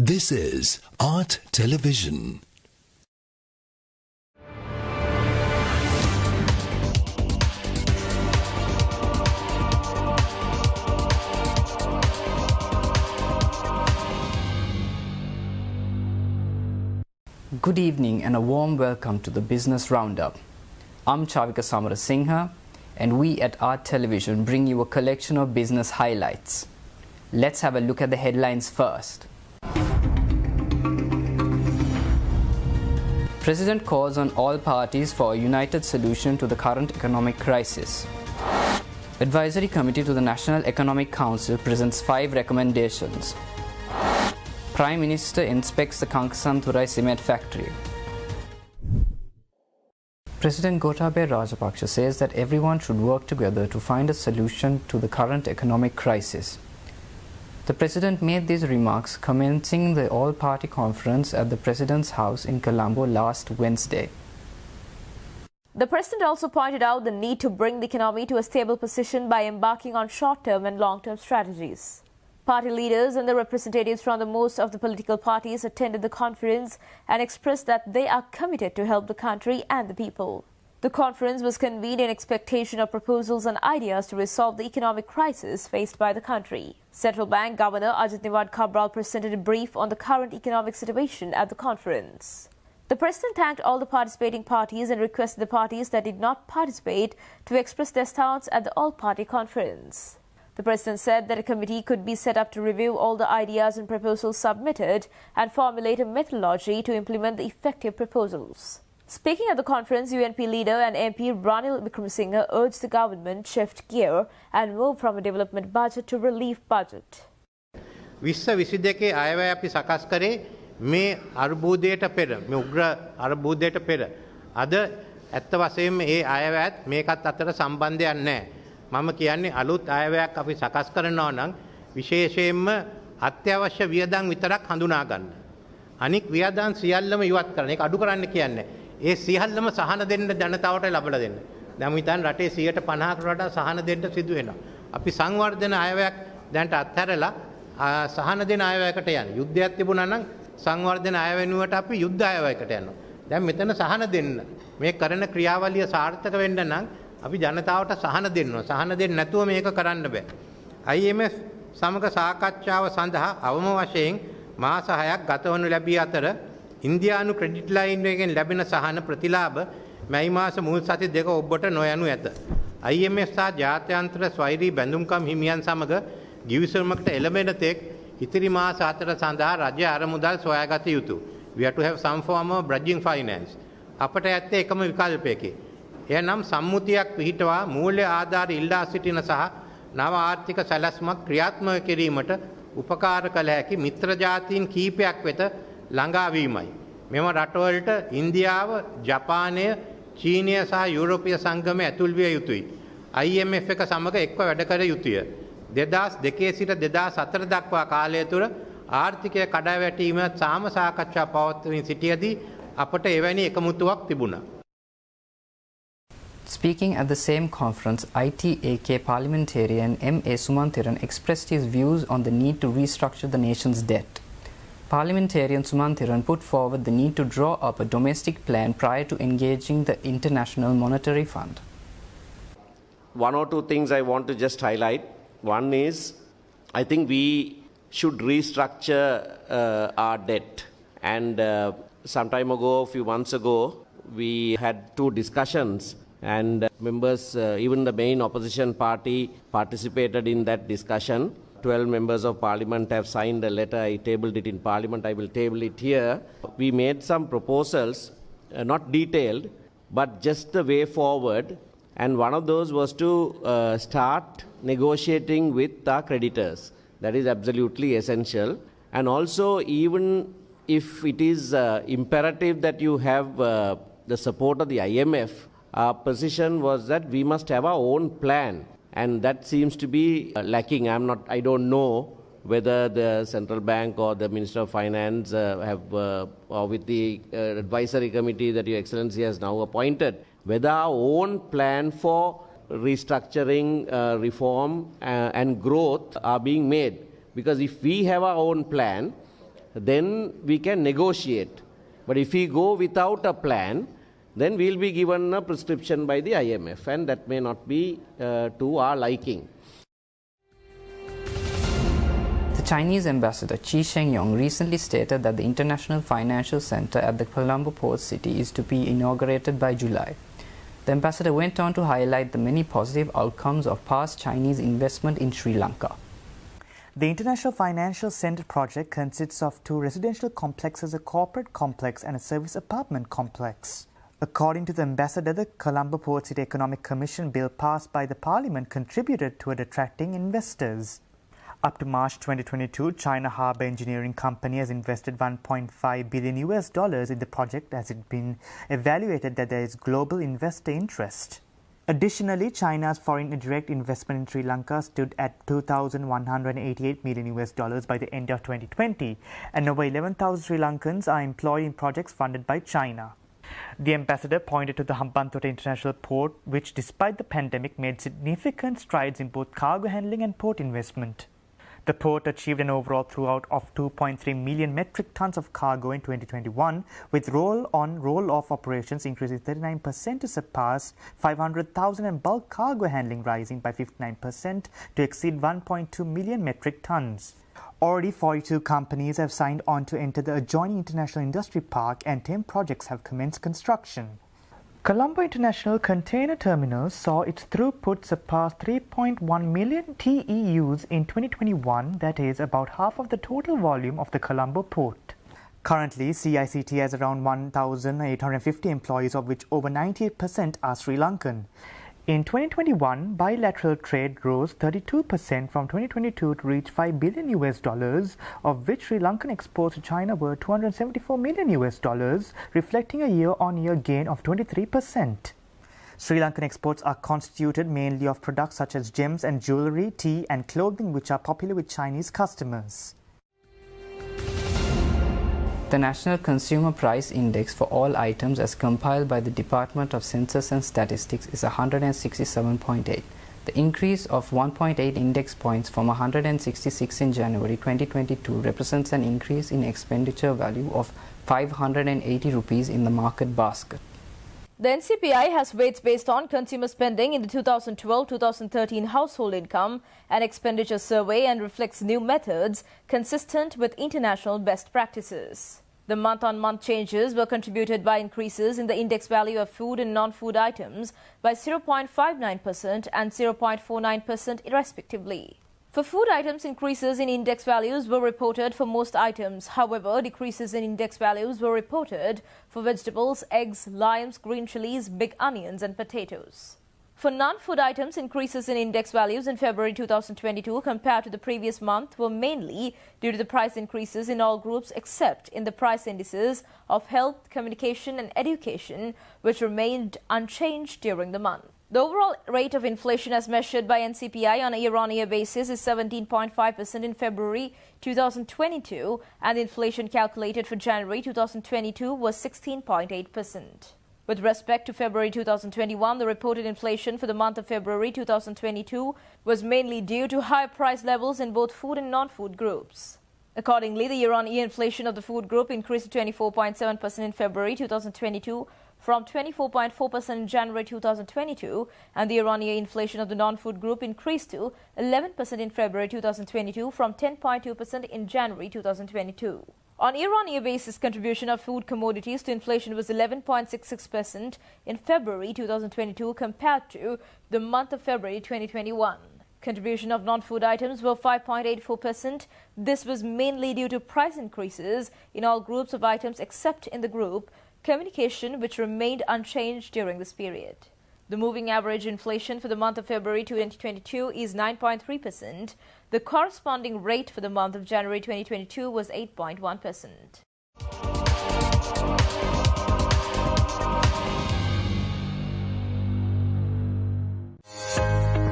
This is Art Television. Good evening and a warm welcome to the Business Roundup. I'm Chavika Samarasinghe and we at Art Television bring you a collection of business highlights. Let's have a look at the headlines first. President calls on all parties for a united solution to the current economic crisis. Advisory Committee to the National Economic Council presents 5 recommendations. Prime Minister inspects the Kankasanturai cement factory. President Gotabaya Rajapaksa says that everyone should work together to find a solution to the current economic crisis. The President made these remarks commencing the all-party conference at the President's house in Colombo last Wednesday. The President also pointed out the need to bring the economy to a stable position by embarking on short-term and long-term strategies. Party leaders and the representatives from the most of the political parties attended the conference and expressed that they are committed to help the country and the people. The conference was convened in expectation of proposals and ideas to resolve the economic crisis faced by the country. Central Bank Governor Ajit Nivard Cabral presented a brief on the current economic situation at the conference. The President thanked all the participating parties and requested the parties that did not participate to express their stance at the all-party conference. The President said that a committee could be set up to review all the ideas and proposals submitted and formulate a methodology to implement the effective proposals. Speaking at the conference, UNP leader and MP Ranil Wickremesinghe urged the government to shift gear and move from a development budget to relief budget. 2022 අයවැය අපි සකස් කරේ මේ අර්බුදයට පෙර මේ උග්‍ර අර්බුදයට පෙර අද ඇත්ත වශයෙන්ම ඒ අයවැයත් මේකත් අතර සම්බන්ධයක් නැහැ. මම කියන්නේ අලුත් අයවැයක් අපි සකස් කරනවා නම් විශේෂයෙන්ම අත්‍යවශ්‍ය වියදම් විතරක් හඳුනා ගන්න. අනික් වියදම් සියල්ලම ඉවත් කරන එක අඩු කරන්න කියන්නේ. ඒ සියල්ලම සහන දෙන්න ජනතාවට ලබා දෙන්න. දැන් හිතන්න රටේ 50%කට වඩා සහන දෙන්න සිදු වෙනවා. අපි සංවර්ධන අයවැයක් දැන්ට අත්හැරලා සහන දෙන අයවැයකට යන්නේ. යුද්ධයක් තිබුණා නම් සංවර්ධන අයවැයුවට අපි යුද්ධ අයවැයකට යනවා. දැන් මෙතන සහන දෙන්න. මේ කරන ක්‍රියාවලිය සාර්ථක වෙන්න නම් අපි ජනතාවට සහන දෙන්නවා. සහන දෙන්න නැතුව මේක කරන්න බෑ. IMF සමග සාකච්ඡාව සඳහා අවම වශයෙන් මාස 6ක් ගතවනු ලැබී අතර ඉන්දියානු ක්‍රෙඩිට් ලයින් එකෙන් ලැබෙන සහන ප්‍රතිලාභ මැයි මාස මුල් සති දෙක ඔබට නොයනු ඇත. IMF සහ ජාත්‍යන්තර ස්වෛරී බැඳුම්කම් හිමියන් සමග ගිවිසුමකට එළඹෙන තෙක් ඉතිරි මාස 4 සඳහා රජය අරමුදල් සොයාගත යුතුය. We have to have some form of bridging finance. අපට ඇත්තේ එකම විකල්පයකි. එනම් සම්මුතියක් පිහිටවා මූල්‍ය ආධාර ඉල්ලා සිටින සහ නව ආර්ථික සැලැස්මක් ක්‍රියාත්මක කිරීමට උපකාර කළ හැකි මිත්‍ර ජාතීන් කීපයක් වෙත ළඟා වීමයි. මෙම රටවලට ඉන්දියාව, ජපානය, චීනය සහ යුරෝපීය සංගමය ඇතුල් විය යුතුයි. IMF එක සමග එක්ව වැඩ කර යුතුය. 2002 සිට 2004 දක්වා කාලය තුර ආර්ථිකය කඩාවැටීම සාම සාකච්ඡා පවත්වමින් සිටියදී අපට එවැනි එකමුතුවක් තිබුණා. Speaking at the same conference, ITAK parliamentarian M.A. Sumanthiran expressed his views on the need to restructure the nation's debt. Parliamentarian Sumanthiran put forward the need to draw up a domestic plan prior to engaging the International Monetary Fund. One or two things I want to just highlight. One is, I think we should restructure our debt. And some time ago, a few months ago, we had 2 discussions. And members, even the main opposition party participated in that discussion. 12 members of parliament have signed a letter. I tabled it in parliament. I will table it here. We made some proposals, not detailed, but just the way forward. And one of those was to start negotiating with our creditors. That is absolutely essential. And also, even if it is imperative that you have the support of the IMF, our position was that we must have our own plan, and that seems to be lacking. I don't know whether the central bank or the Minister of Finance or with the advisory committee that Your Excellency has now appointed, whether our own plan for restructuring, reform and growth are being made. Because if we have our own plan, then we can negotiate. But if we go without a plan, then we'll be given a prescription by the IMF, and that may not be to our liking. The Chinese ambassador Qi Shengyong recently stated that the International Financial Center at the Colombo port city is to be inaugurated by July. The ambassador went on to highlight the many positive outcomes of past Chinese investment in Sri Lanka. The International Financial Center project consists of 2 residential complexes, a corporate complex and a service apartment complex. According to the ambassador, the Colombo Port City Economic Commission bill passed by the parliament contributed toward attracting investors. Up to March 2022, China Harbour Engineering Company has invested $1.5 billion in the project, as it's been evaluated that there is global investor interest. Additionally, China's foreign direct investment in Sri Lanka stood at $2,188 million by the end of 2020, and over 11,000 Sri Lankans are employed in projects funded by China. The ambassador pointed to the Hambantota International Port, which despite the pandemic made significant strides in both cargo handling and port investment. The port achieved an overall throughput of 2.3 million metric tons of cargo in 2021, with roll-on, roll-off operations increasing 39% to surpass 500,000 and bulk cargo handling rising by 59% to exceed 1.2 million metric tons. Already 42 companies have signed on to enter the adjoining International Industry Park, and 10 projects have commenced construction. Colombo International Container Terminal saw its throughput surpass 3.1 million TEUs in 2021, that is about half of the total volume of the Colombo port. Currently, CICT has around 1,850 employees, of which over 98% are Sri Lankan. In 2021, bilateral trade rose 32% from 2022 to reach $5 billion, of which Sri Lankan exports to China were $274 million, reflecting a year-on-year gain of 23%. Sri Lankan exports are constituted mainly of products such as gems and jewelry, tea and clothing, which are popular with Chinese customers. The National Consumer Price Index for all items as compiled by the Department of Census and Statistics is 167.8. The increase of 1.8 index points from 166 in January 2022 represents an increase in expenditure value of 580 rupees in the market basket. The NCPI has weights based on consumer spending in the 2012-2013 household income and expenditure survey and reflects new methods consistent with international best practices. The month-on-month changes were contributed by increases in the index value of food and non-food items by 0.59% and 0.49% respectively. For food items, increases in index values were reported for most items. However, decreases in index values were reported for vegetables, eggs, limes, green chilies, big onions and potatoes. For non-food items, increases in index values in February 2022 compared to the previous month were mainly due to the price increases in all groups except in the price indices of health, communication and education, which remained unchanged during the month. The overall rate of inflation as measured by NCPI on a year-on-year basis is 17.5% in February 2022, and the inflation calculated for January 2022 was 16.8%. With respect to February 2021, the reported inflation for the month of February 2022 was mainly due to higher price levels in both food and non-food groups. Accordingly, the year-on-year inflation of the food group increased to 24.7% in February 2022 from 24.4% in January 2022, and the year-on-year inflation of the non-food group increased to 11% in February 2022 from 10.2% in January 2022. On year-on-year basis, contribution of food commodities to inflation was 11.66% in February 2022 compared to the month of February 2021. Contribution of non-food items were 5.84%. This was mainly due to price increases in all groups of items except in the group communication, which remained unchanged during this period. The moving average inflation for the month of February 2022 is 9.3%. The corresponding rate for the month of January 2022 was 8.1%.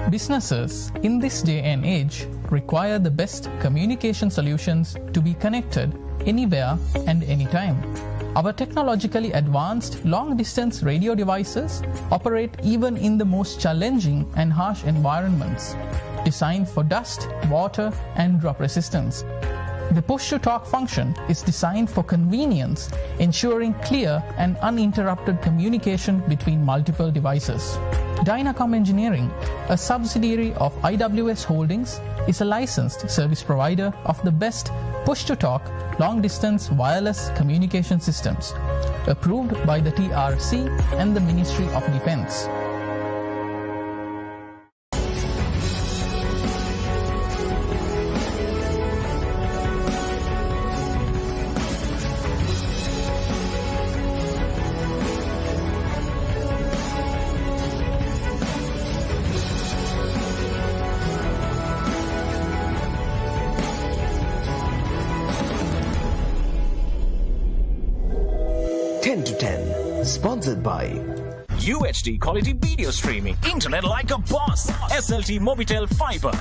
Businesses in this day and age require the best communication solutions to be connected anywhere and anytime. Our technologically advanced long-distance radio devices operate even in the most challenging and harsh environments, designed for dust, water, and drop resistance. The push-to-talk function is designed for convenience, ensuring clear and uninterrupted communication between multiple devices. Dynacom Engineering, a subsidiary of IWS Holdings, is a licensed service provider of the best push-to-talk long-distance wireless communication systems, approved by the TRC and the Ministry of Defense. Sponsored by UHD quality video streaming, internet like a boss, SLT Mobitel Fiber.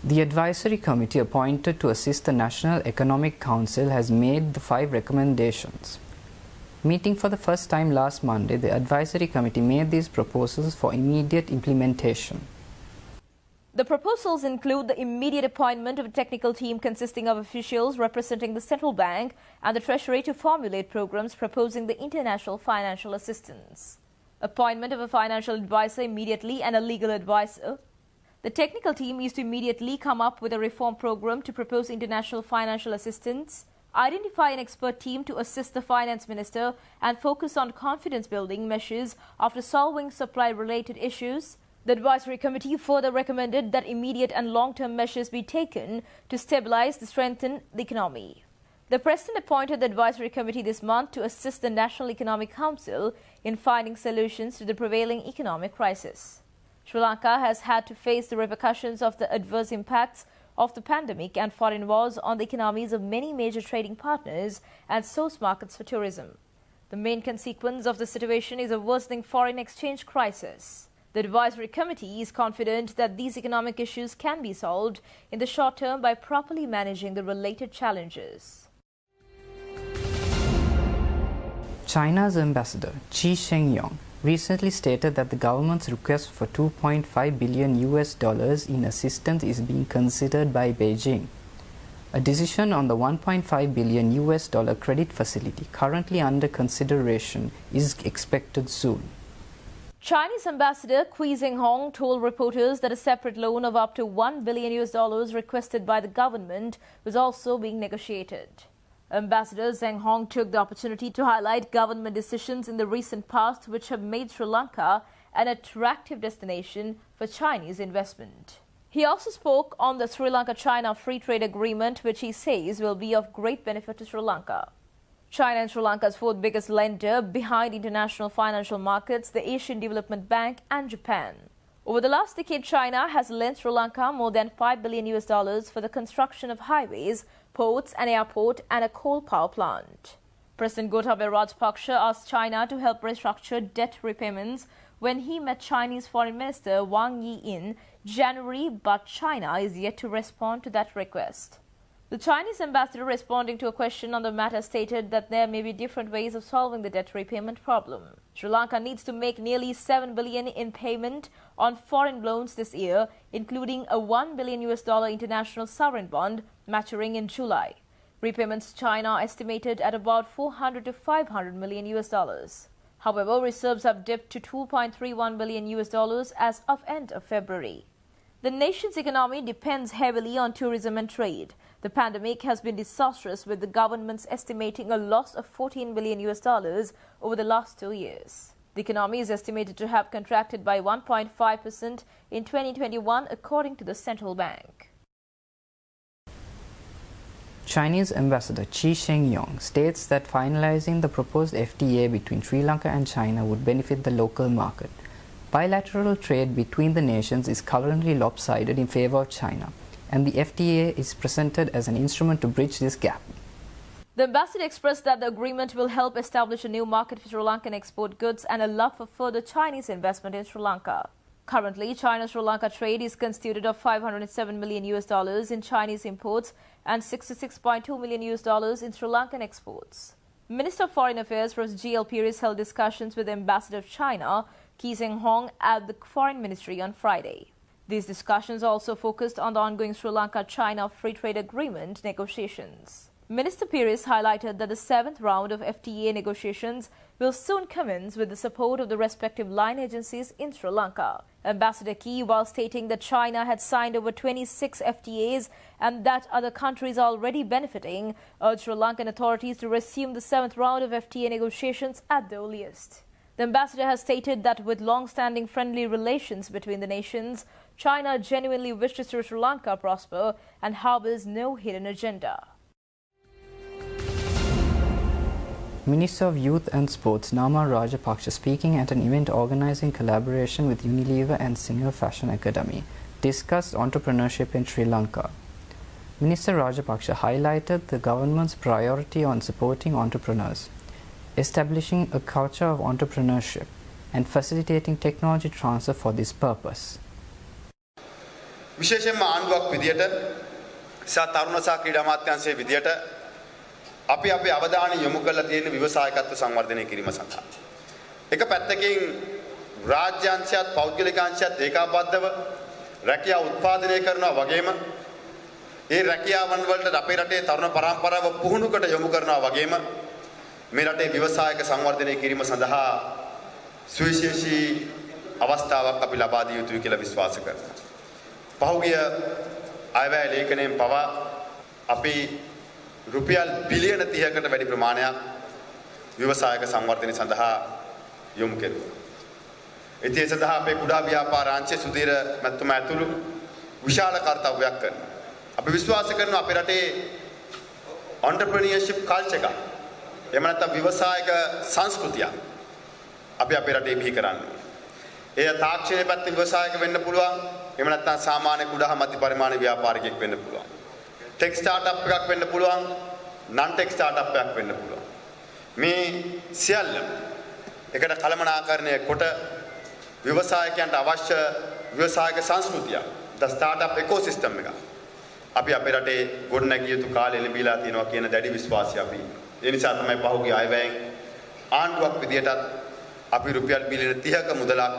The advisory committee appointed to assist the National Economic Council has made the 5 recommendations. Meeting for the first time last Monday, the advisory committee made these proposals for immediate implementation. The proposals include the immediate appointment of a technical team consisting of officials representing the central bank and the Treasury to formulate programs proposing the international financial assistance, appointment of a financial advisor immediately and a legal advisor. The technical team is to immediately come up with a reform program to propose international financial assistance, identify an expert team to assist the finance minister and focus on confidence-building measures after solving supply-related issues. The advisory committee further recommended that immediate and long-term measures be taken to stabilize and strengthen the economy. The President appointed the advisory committee this month to assist the National Economic Council in finding solutions to the prevailing economic crisis. Sri Lanka has had to face the repercussions of the adverse impacts of the pandemic and foreign wars on the economies of many major trading partners and source markets for tourism. The main consequence of the situation is a worsening foreign exchange crisis. The advisory committee is confident that these economic issues can be solved in the short term by properly managing the related challenges. China's ambassador, Qi Shengyong, recently stated that the government's request for $2.5 billion in assistance is being considered by Beijing. A decision on the $1.5 billion credit facility currently under consideration is expected soon. Chinese ambassador Qi Zhenghong told reporters that a separate loan of up to $1 billion requested by the government was also being negotiated. Ambassador Zheng Hong took the opportunity to highlight government decisions in the recent past which have made Sri Lanka an attractive destination for Chinese investment. He also spoke on the Sri Lanka-China Free Trade Agreement, which he says will be of great benefit to Sri Lanka. China and Sri Lanka's 4th biggest lender behind international financial markets, the Asian Development Bank and Japan. Over the last decade, China has lent Sri Lanka more than $5 billion for the construction of highways, ports, an airport and a coal power plant. President Gotabaya Rajapaksa asked China to help restructure debt repayments when he met Chinese Foreign Minister Wang Yi in January, but China is yet to respond to that request. The Chinese ambassador, responding to a question on the matter, stated that there may be different ways of solving the debt repayment problem. Sri Lanka needs to make nearly $7 billion in payment on foreign loans this year, including a $1 billion international sovereign bond maturing in July. Repayments to China are estimated at about $400 to $500 million. However, reserves have dipped to $2.31 billion as of end of February. The nation's economy depends heavily on tourism and trade. The pandemic has been disastrous, with the government's estimating a loss of $14 billion over the last 2 years. The economy is estimated to have contracted by 1.5% in 2021, according to the central bank. Chinese Ambassador Qi Shengyong states that finalizing the proposed FTA between Sri Lanka and China would benefit the local market. Bilateral trade between the nations is currently lopsided in favor of China. and the FTA is presented as an instrument to bridge this gap. The ambassador expressed that the agreement will help establish a new market for Sri Lankan export goods and allow for further Chinese investment in Sri Lanka. Currently, China-Sri Lanka trade is constituted of $507 million in Chinese imports and $66.2 million in Sri Lankan exports. Minister of Foreign Affairs Professor G.L. Peiris held discussions with the Ambassador of China, Ki Zeng Hong, at the Foreign Ministry on Friday. These discussions also focused on the ongoing Sri Lanka-China Free Trade Agreement negotiations. Minister Peiris highlighted that the 7th round of FTA negotiations will soon commence with the support of the respective line agencies in Sri Lanka. Ambassador Ki, while stating that China had signed over 26 FTAs and that other countries are already benefiting, urged Sri Lankan authorities to resume the 7th round of FTA negotiations at the earliest. The ambassador has stated that with long-standing friendly relations between the nations, China genuinely wishes to Sri Lanka prosper and harbors no hidden agenda. Minister of Youth and Sports Nama Rajapaksa, speaking at an event organised in collaboration with Unilever and Single Fashion Academy, discussed entrepreneurship in Sri Lanka. Minister Rajapaksa highlighted the government's priority on supporting entrepreneurs, establishing a culture of entrepreneurship and facilitating technology transfer for this purpose. විශේෂයෙන්ම ආණ්ඩුවක් විදියට සහ තරුණ සහ ක්‍රීඩා අමාත්‍යාංශයේ විදියට අපි අපේ අවධානය යොමු කරලා තියෙන ව්‍යවසායකත්ව සංවර්ධනය කිරීම සඳහා. එක පැත්තකින් රාජ්‍යාංශයත් පෞද්ගලිකාංශයත් ඒකාබද්ධව රැකියාව උත්පාදනය කරනවා වගේම ඒ රැකියාවන් වලට අපේ රටේ තරුණ පරම්පරාව පුහුණුකට යොමු කරනවා වගේම මේ රටේ ව්‍යවසායක සංවර්ධනය කිරීම සඳහා සුවිශේෂී අවස්ථාවක් අපි ලබා දිය යුතුයි කියලා විශ්වාස කරනවා. පහුගිය අයවැය ලේඛනයෙන් පවා අපි රුපියල් බිලියන 30කට වැඩි ප්‍රමාණයක් ව්‍යවසායක සංවර්ධනය සඳහා යොමු කෙරුවා. ඒ සඳහා අපේ කුඩා ව්‍යාපාර අංශයේ සුධීර මැතිතුමා ඇතුළු විශාල කර්තව්‍යයක් කරනවා. අපි විශ්වාස කරනවා අපේ රටේ entrepreneurship culture එක එහෙම නැත්නම් ව්‍යවසායක සංස්කෘතිය අපි අපේ රටේ බිහි කරන්න. ඒ තාක්ෂණයේ පැත්තෙන් ව්‍යවසායක වෙන්න පුළුවන්. එහෙම නැත්නම් සාමාන්‍ය කුඩා මධ්‍ය පරිමාණ ව්‍යාපාරිකයෙක් වෙන්න පුළුවන්. ටෙක් ස්ටාර්ට්අප් එකක් වෙන්න පුළුවන්, නන් ටෙක් ස්ටාර්ට්අප් එකක් වෙන්න පුළුවන්. මේ සියල්ල එකට කළමනාකරණය කොට ව්‍යවසායකයන්ට අවශ්‍ය ව්‍යවසායක සංස්කෘතිය, ද ස්ටාර්ට්අප් ඉකෝසිස්ටම් එක අපි අපේ රටේ ගොඩනැගිය යුතු කාලය ලැබිලා තියෙනවා කියන දැඩි විශ්වාසය අපි. ඒ නිසා තමයි පහුගිය අයවැයෙන් ආණ්ඩුවක් විදියටත් අපි රුපියල් බිලියන 30ක මුදලක්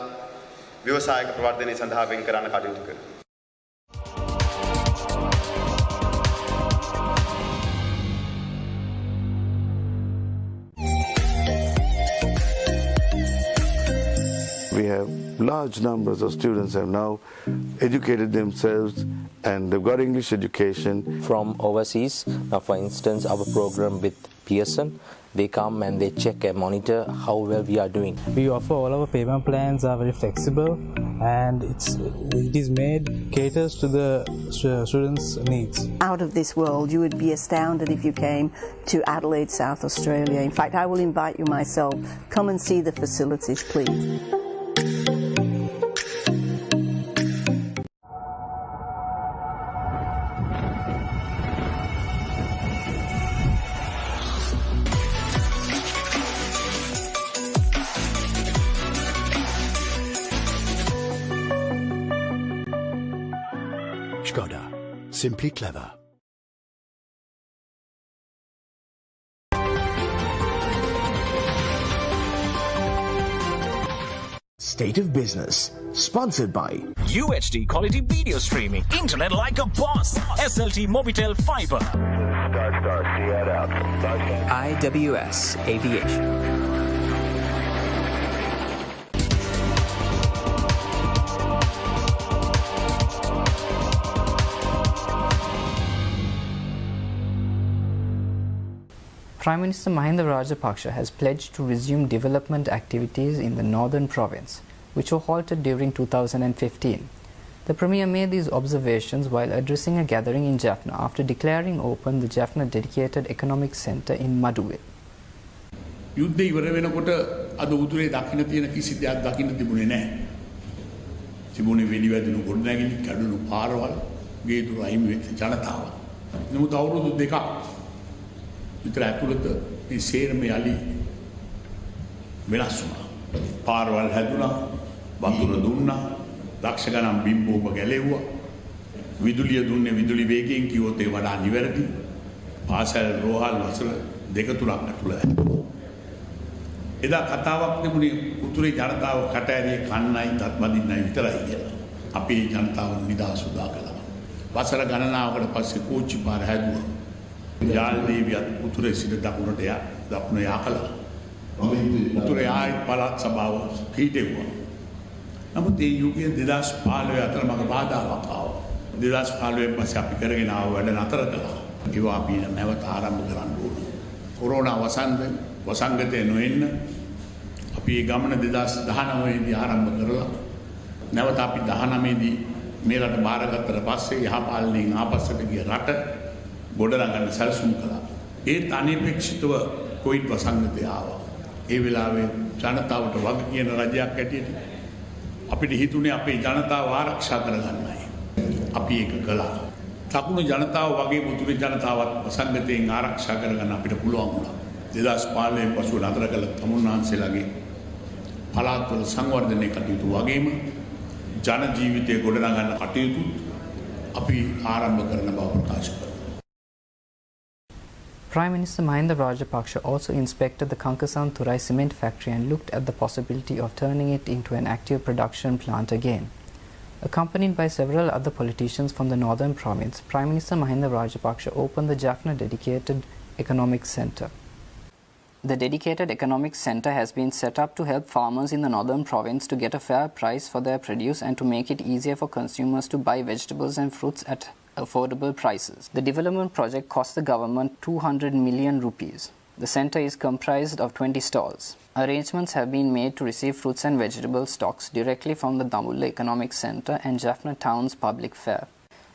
ව්‍යවසායක ප්‍රවර්ධනය සඳහා වෙන් කරන්න කටයුතු කරනවා. We have large numbers of students have now educated themselves and they've got English education. From overseas, for instance, our program with Pearson, they come and they check and monitor how well we are doing. We offer all our payment plans are very flexible and it is made caters to the students' needs. Out of this world, you would be astounded if you came to Adelaide, South Australia. In fact, I will invite you myself. Come and see the facilities, please. Skoda. Simply clever. State of Business, sponsored by UHD quality video streaming, internet like a boss, SLT Mobitel Fiber. IWS Aviation. Prime Minister Mahinda Rajapaksa has pledged to resume development activities in the northern province, which were halted during 2015. The Premier made these observations while addressing a gathering in Jaffna after declaring open the Jaffna Dedicated Economic Centre in Maduwe. යුද්ධ ඉවර වෙනකොට අද උතුරේ දකින්න තියෙන කිසි දෙයක් දකින්න තිබුණේ නැහැ. තිබුණේ වෙඩි වැදුණු ගොඩනැගිලි, කැඩුණු පාරවල්, ගේදුර අහිමි වෙච්ච ජනතාව. නමුත් අවුරුදු 2ක් විතර ඇතුළත මේ සේරම යලි වෙනස් වුණා. පාරවල් හැදුනා, වතුර දුන්නා, ලක්ෂ ගණන් බිම්බෝප ගැලෙව්වා. විදුලිය දුන්නේ විදුලි වේගයෙන් කිව්වොත් ඒ වඩා නිවැරදි. පාසල් රෝහල් වසර 2-3ක් ඇතුළත. එදා කතාවක් තිබුණේ උතුරේ ජනතාව කට ඇරියේ කන්නයි දත් බඳින්නයි විතරයි කියලා. අපේ ජනතාව නිදහස් උදා කළා. වසර ගණනාවකට පස්සේ කෝච්චි පාර හැදුවා. යාල් දේවියත් උතුරේ සිට දකුණට දකුණ යා කළා. උතුරේ ආයෙත් පළාත් සභාව හිටෙව්වා. නමුත් ඒ යුගයේ 2015 අතරමඟ බාධාවක් ආවා. 2015 පස්සේ අපි කරගෙන ආව වැඩ නතර කළා. ඒවා අපි නැවත ආරම්භ කරන්න ඕනේ. කොරෝනා වසංගතය නොඑන්න අපි මේ ගමන 2019 දී ආරම්භ කරලා නැවත අපි 19 දී මේ රට බාරගත්තට පස්සේ යහපාලනයෙන් ආපස්සට ගිය රට ගොඩනගන්න සැලසුම් කළා. ඒත් අනපේක්ෂිතව කොවිඩ් වසංගතය ආවා. ඒ වෙලාවේ ජනතාවට වග කියන රජයක් ඇටියට අපිට හිතුනේ අපේ ජනතාව ආරක්ෂා කරගන්නයි. අපි ඒක කළා. තකුණු ජනතාව වගේ මුතුරේ ජනතාවත් වසංගතයෙන් ආරක්ෂා කරගන්න අපිට පුළුවන් වුණා. 2015 පසුව නතර කළ තමුන්නාන්සේලාගේ පළාත්වල සංවර්ධනය කටයුතු වගේම ජන ජීවිතය ගොඩනගන්න කටයුතු අපි ආරම්භ කරන බව ප්‍රකාශ කරනවා. Prime Minister Mahinda Rajapaksa also inspected the Kankasanturai cement factory and looked at the possibility of turning it into an active production plant again. Accompanied by several other politicians from the northern province, Prime Minister Mahinda Rajapaksa opened the Jaffna Dedicated Economic Centre. The Dedicated Economic Centre has been set up to help farmers in the northern province to get a fair price for their produce and to make it easier for consumers to buy vegetables and fruits at affordable prices. The development project cost the government 200 million rupees. The centre is comprised of 20 stalls. Arrangements have been made to receive fruits and vegetable stocks directly from the Damulla Economic Centre and Jaffna Town's public fair.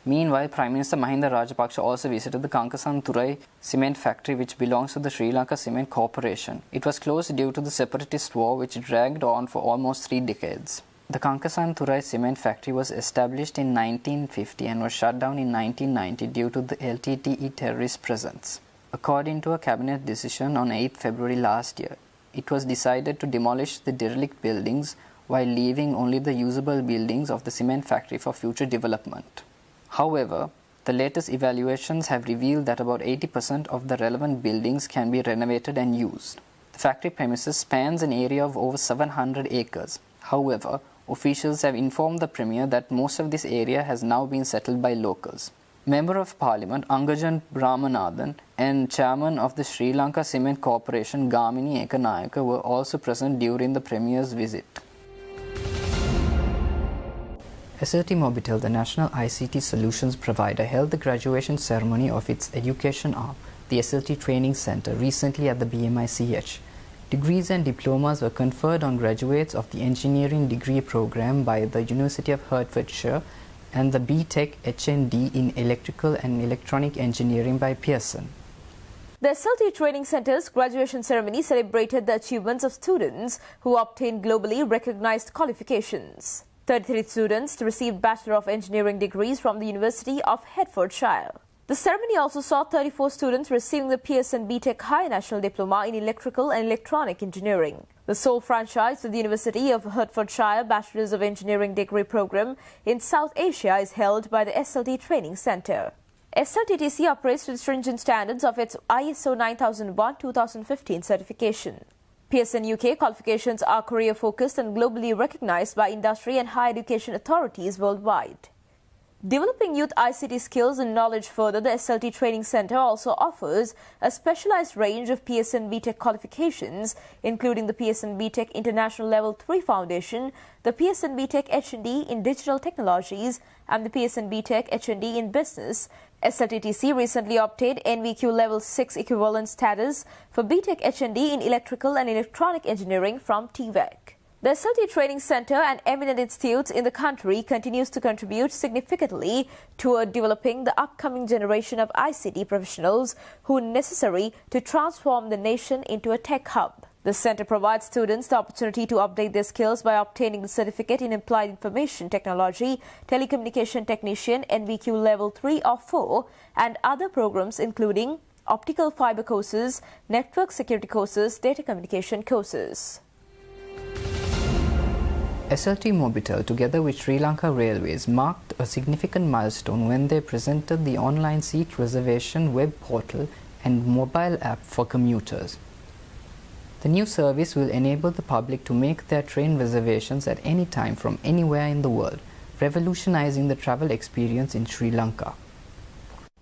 Meanwhile, Prime Minister Mahinda Rajapaksa also visited the Kankasanturai cement factory, which belongs to the Sri Lanka Cement Corporation. It was closed due to the separatist war, which dragged on for almost 3 decades. The Kankasanturai cement factory was established in 1950 and was shut down in 1990 due to the LTTE terrorist presence. According to a cabinet decision on 8th February last year, it was decided to demolish the derelict buildings while leaving only the usable buildings of the cement factory for future development. However, the latest evaluations have revealed that about 80% of the relevant buildings can be renovated and used. The factory premises spans an area of over 700 acres. However, officials have informed the Premier that most of this area has now been settled by locals. Member of Parliament Angajan Brahmanathan and Chairman of the Sri Lanka Cement Corporation Gamini Ekanayaka were also present during the Premier's visit. SLT Mobitel, the national ICT solutions provider, held the graduation ceremony of its education arm, the SLT Training Centre, recently at the BMICH. Degrees and diplomas were conferred on graduates of the engineering degree program by the University of Hertfordshire and the BTech HND in Electrical and Electronic Engineering by Pearson. The SLT Training Centre's graduation ceremony celebrated the achievements of students who obtained globally recognized qualifications. 33 students received Bachelor of Engineering degrees from the University of Hertfordshire. The ceremony also saw 34 students receiving the Pearson BTech High National Diploma in Electrical and Electronic Engineering. The sole franchise of the University of Hertfordshire Bachelors of Engineering degree program in South Asia is held by the SLT Training Centre. SLTTC operates to the stringent standards of its ISO 9001-2015 certification. Pearson UK qualifications are career-focused and globally recognized by industry and higher education authorities worldwide. Developing youth ICT skills and knowledge further, the SLT Training Centre also offers a specialized range of Pearson BTech qualifications, including the Pearson BTech International Level 3 Foundation, the Pearson BTech HND in Digital Technologies, and the Pearson BTech HND in Business. SLTTC recently obtained NVQ Level 6 equivalent status for BTech HND in Electrical and Electronic Engineering from TVEC. The SLT Training Centre and eminent institutes in the country continues to contribute significantly toward developing the upcoming generation of ICT professionals who are necessary to transform the nation into a tech hub. The centre provides students the opportunity to update their skills by obtaining the certificate in Applied Information Technology, Telecommunication Technician, NVQ Level 3 or 4, and other programs including optical fibre courses, network security courses, data communication courses. SLT Mobitel, together with Sri Lanka Railways, marked a significant milestone when they presented the online seat reservation web portal and mobile app for commuters. The new service will enable the public to make their train reservations at any time from anywhere in the world, revolutionizing the travel experience in Sri Lanka.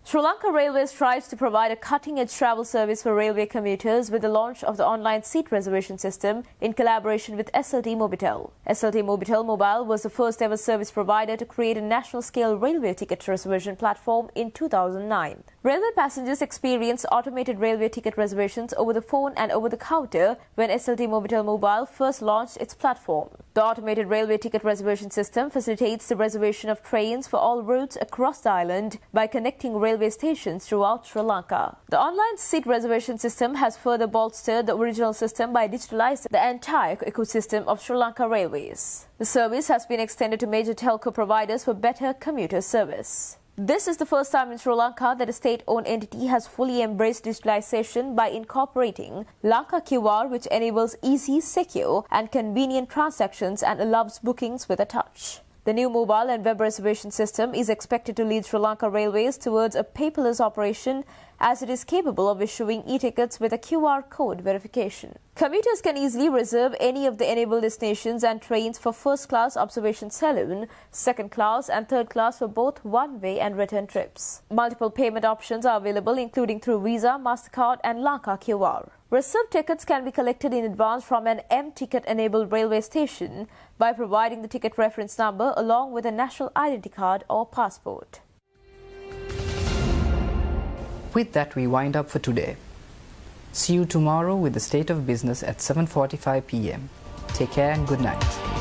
Sri Lanka Railways strives to provide a cutting-edge travel service for railway commuters with the launch of the online seat reservation system in collaboration with SLT Mobitel. SLT Mobitel Mobile was the first ever service provider to create a national-scale railway ticket reservation platform in 2009. Railway passengers experience automated railway ticket reservations over the phone and over the counter when SLT Mobitel Mobile first launched its platform. The automated railway ticket reservation system facilitates the reservation of trains for all routes across the island by connecting railway stations throughout Sri Lanka. The online seat reservation system has further bolstered the original system by digitalizing the entire ecosystem of Sri Lanka Railways. The service has been extended to major telco providers for better commuter service. This is the first time in Sri Lanka that a state-owned entity has fully embraced digitalization by incorporating Lanka QR, which enables easy, secure and convenient transactions and allows bookings with a touch. The new mobile and web reservation system is expected to lead Sri Lanka Railways towards a paperless operation, as it is capable of issuing e-tickets with a QR code verification. Commuters can easily reserve any of the enabled destinations and trains for first class observation saloon, second class and third class for both one-way and return trips. Multiple payment options are available, including through Visa, MasterCard and Lanka QR. Reserved tickets can be collected in advance from an M-ticket-enabled railway station by providing the ticket reference number along with a national identity card or passport. With that, we wind up for today. See you tomorrow with the State of Business at 7:45 p.m. Take care and good night.